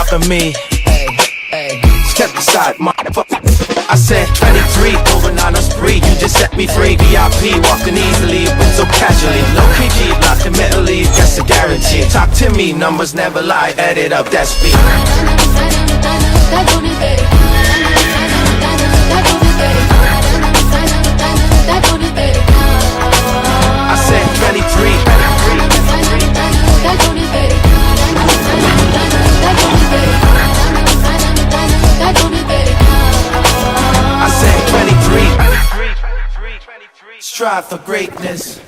for me. Step aside, motherfucker. I said 23, going on a spree. You just set me free. VIP, walking easily, but so casually. Low PG, locked in Italy, that's a guarantee. Talk to me, numbers never lie. Add it up, that's me. I said 23. I said 23. Strive for greatness.